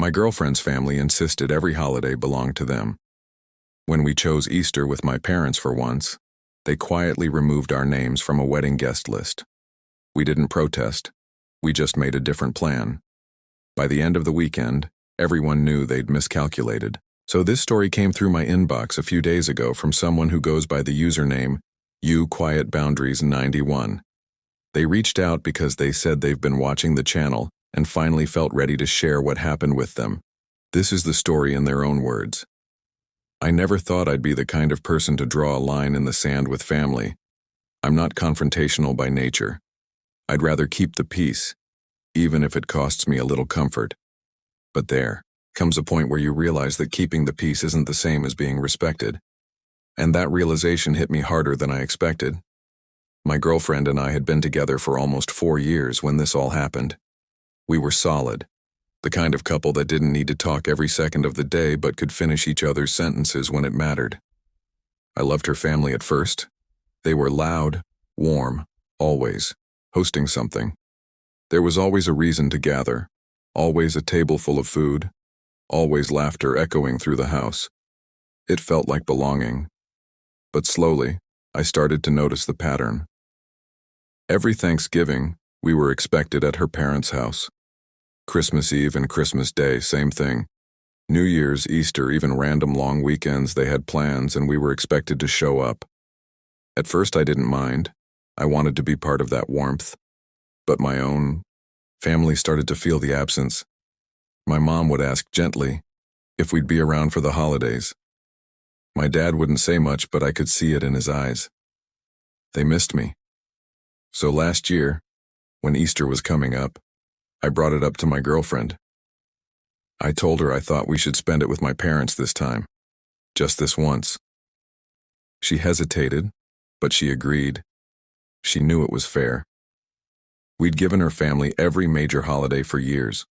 My girlfriend's family insisted every holiday belonged to them. When we chose Easter with my parents for once, they quietly removed our names from a wedding guest list. We didn't protest, we just made a different plan. By the end of the weekend, everyone knew they'd miscalculated. So this story came through my inbox a few days ago from someone who goes by the username uquietboundaries91. They reached out because they said they've been watching the channel and finally felt ready to share what happened with them. This is the story in their own words. I never thought I'd be the kind of person to draw a line in the sand with family. I'm not confrontational by nature. I'd rather keep the peace, even if it costs me a little comfort. But there comes a point where you realize that keeping the peace isn't the same as being respected. And that realization hit me harder than I expected. My girlfriend and I had been together for almost 4 years when this all happened. We were solid, the kind of couple that didn't need to talk every second of the day but could finish each other's sentences when it mattered. I loved her family at first. They were loud, warm, always hosting something. There was always a reason to gather, always a table full of food, always laughter echoing through the house. It felt like belonging. But slowly, I started to notice the pattern. Every Thanksgiving, we were expected at her parents' house. Christmas Eve and Christmas Day, same thing. New Year's, Easter, even random long weekends, they had plans and we were expected to show up. At first I didn't mind. I wanted to be part of that warmth. But my own family started to feel the absence. My mom would ask gently if we'd be around for the holidays. My dad wouldn't say much, but I could see it in his eyes. They missed me. So last year, when Easter was coming up, I brought it up to my girlfriend. I told her I thought we should spend it with my parents this time, just this once. She hesitated, but she agreed. She knew it was fair. We'd given her family every major holiday for years.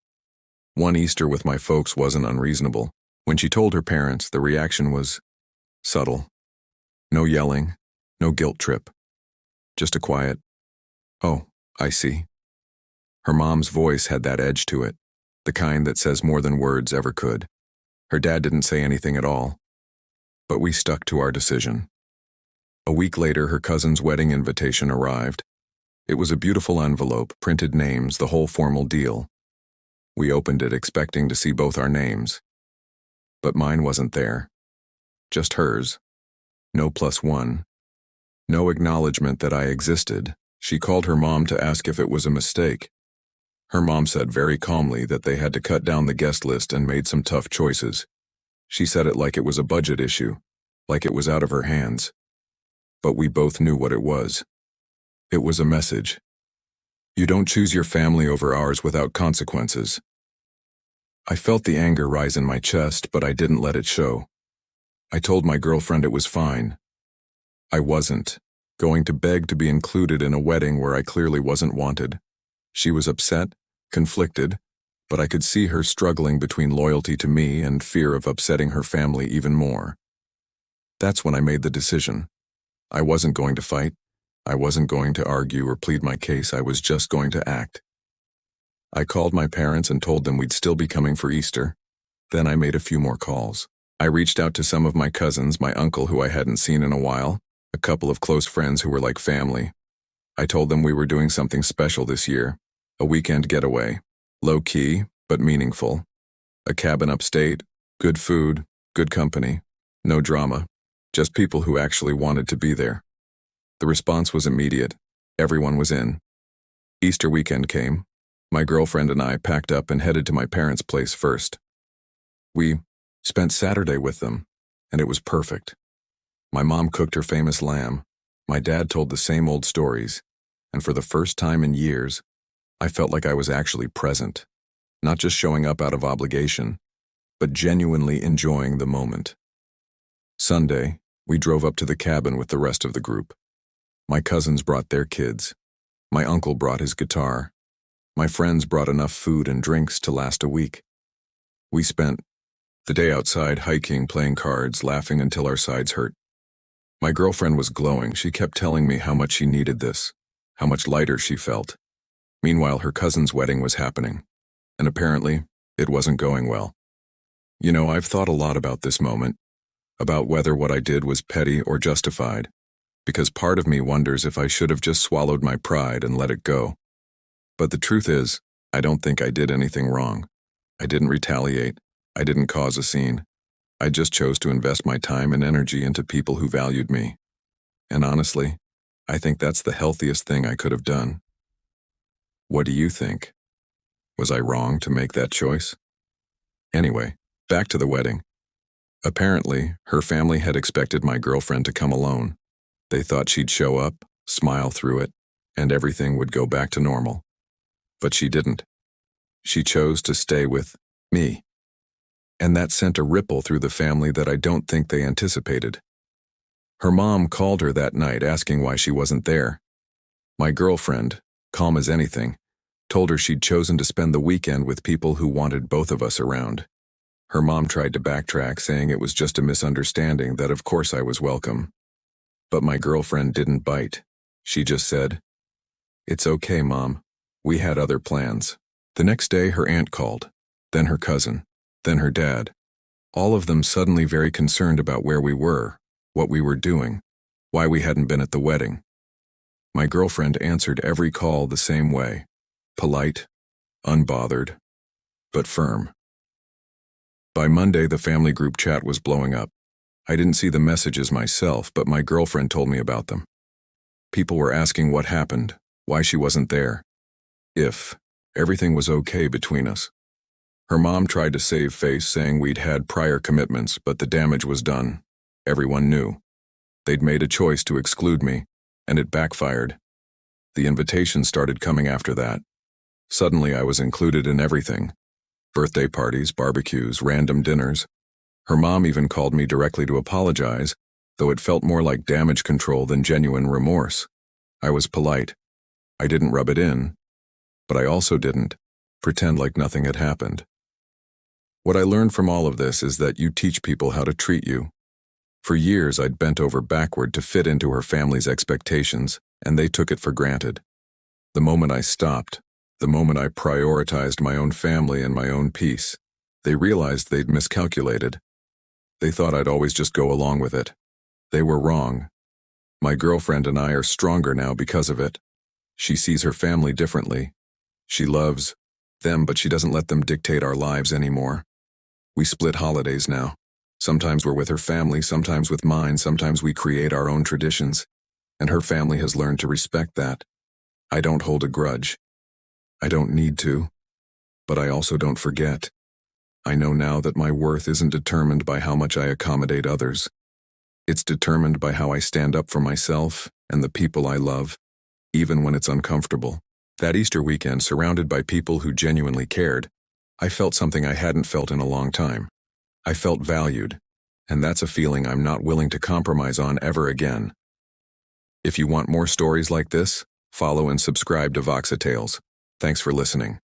One Easter with my folks wasn't unreasonable. When she told her parents, the reaction was subtle. No yelling, no guilt trip. Just a quiet, "Oh, I see." Her mom's voice had that edge to it, the kind that says more than words ever could. Her dad didn't say anything at all, but we stuck to our decision. A week later, her cousin's wedding invitation arrived. It was a beautiful envelope, printed names, the whole formal deal. We opened it expecting to see both our names. But mine wasn't there. Just hers. No +1. No acknowledgement that I existed. She called her mom to ask if it was a mistake. Her mom said very calmly that they had to cut down the guest list and made some tough choices. She said it like it was a budget issue, like it was out of her hands. But we both knew what it was. It was a message. You don't choose your family over ours without consequences. I felt the anger rise in my chest, but I didn't let it show. I told my girlfriend it was fine. I wasn't going to beg to be included in a wedding where I clearly wasn't wanted. She was upset, conflicted, but I could see her struggling between loyalty to me and fear of upsetting her family even more. That's when I made the decision. I wasn't going to fight. I wasn't going to argue or plead my case. I was just going to act. I called my parents and told them we'd still be coming for Easter. Then I made a few more calls. I reached out to some of my cousins, my uncle who I hadn't seen in a while, a couple of close friends who were like family. I told them we were doing something special this year, a weekend getaway, low-key but meaningful. A cabin upstate, good food, good company, no drama, just people who actually wanted to be there. The response was immediate. Everyone was in. Easter weekend came. My girlfriend and I packed up and headed to my parents' place first. We spent Saturday with them, and it was perfect. My mom cooked her famous lamb. My dad told the same old stories, and for the first time in years, I felt like I was actually present, not just showing up out of obligation, but genuinely enjoying the moment. Sunday, we drove up to the cabin with the rest of the group. My cousins brought their kids. My uncle brought his guitar. My friends brought enough food and drinks to last a week. We spent the day outside hiking, playing cards, laughing until our sides hurt. My girlfriend was glowing. She kept telling me how much she needed this, how much lighter she felt. Meanwhile, her cousin's wedding was happening, and apparently, It wasn't going well. I've thought a lot about this moment, about whether what I did was petty or justified, because part of me wonders if I should have just swallowed my pride and let it go. But the truth is, I don't think I did anything wrong. I didn't retaliate. I didn't cause a scene. I just chose to invest my time and energy into people who valued me. And honestly, I think that's the healthiest thing I could have done. What do you think? Was I wrong to make that choice? Anyway, back to the wedding. Apparently, her family had expected my girlfriend to come alone. They thought she'd show up, smile through it, and everything would go back to normal. But she didn't. She chose to stay with me. And that sent a ripple through the family that I don't think they anticipated. Her mom called her that night asking why she wasn't there. My girlfriend, calm as anything, told her she'd chosen to spend the weekend with people who wanted both of us around. Her mom tried to backtrack, saying it was just a misunderstanding, that of course I was welcome. But my girlfriend didn't bite. She just said, "It's okay, Mom. We had other plans." The next day, her aunt called, then her cousin, then her dad. All of them suddenly very concerned about where we were, what we were doing, why we hadn't been at the wedding. My girlfriend answered every call the same way, polite, unbothered, but firm. By Monday, the family group chat was blowing up. I didn't see the messages myself, but my girlfriend told me about them. People were asking what happened, why she wasn't there, if everything was okay between us. Her mom tried to save face, saying we'd had prior commitments, but the damage was done. Everyone knew. They'd made a choice to exclude me, and it backfired. The invitations started coming after that. Suddenly I was included in everything. Birthday parties, barbecues, random dinners. Her mom even called me directly to apologize, though it felt more like damage control than genuine remorse. I was polite. I didn't rub it in, but I also didn't pretend like nothing had happened. What I learned from all of this is that you teach people how to treat you. For years, I'd bent over backward to fit into her family's expectations, and they took it for granted. The moment I stopped, the moment I prioritized my own family and my own peace, they realized they'd miscalculated. They thought I'd always just go along with it. They were wrong. My girlfriend and I are stronger now because of it. She sees her family differently. She loves them, but she doesn't let them dictate our lives anymore. We split holidays now. Sometimes we're with her family, sometimes with mine, sometimes we create our own traditions. And her family has learned to respect that. I don't hold a grudge. I don't need to. But I also don't forget. I know now that my worth isn't determined by how much I accommodate others. It's determined by how I stand up for myself and the people I love, even when it's uncomfortable. That Easter weekend, surrounded by people who genuinely cared, I felt something I hadn't felt in a long time. I felt valued, and that's a feeling I'm not willing to compromise on ever again. If you want more stories like this, follow and subscribe to Voxa Tales. Thanks for listening.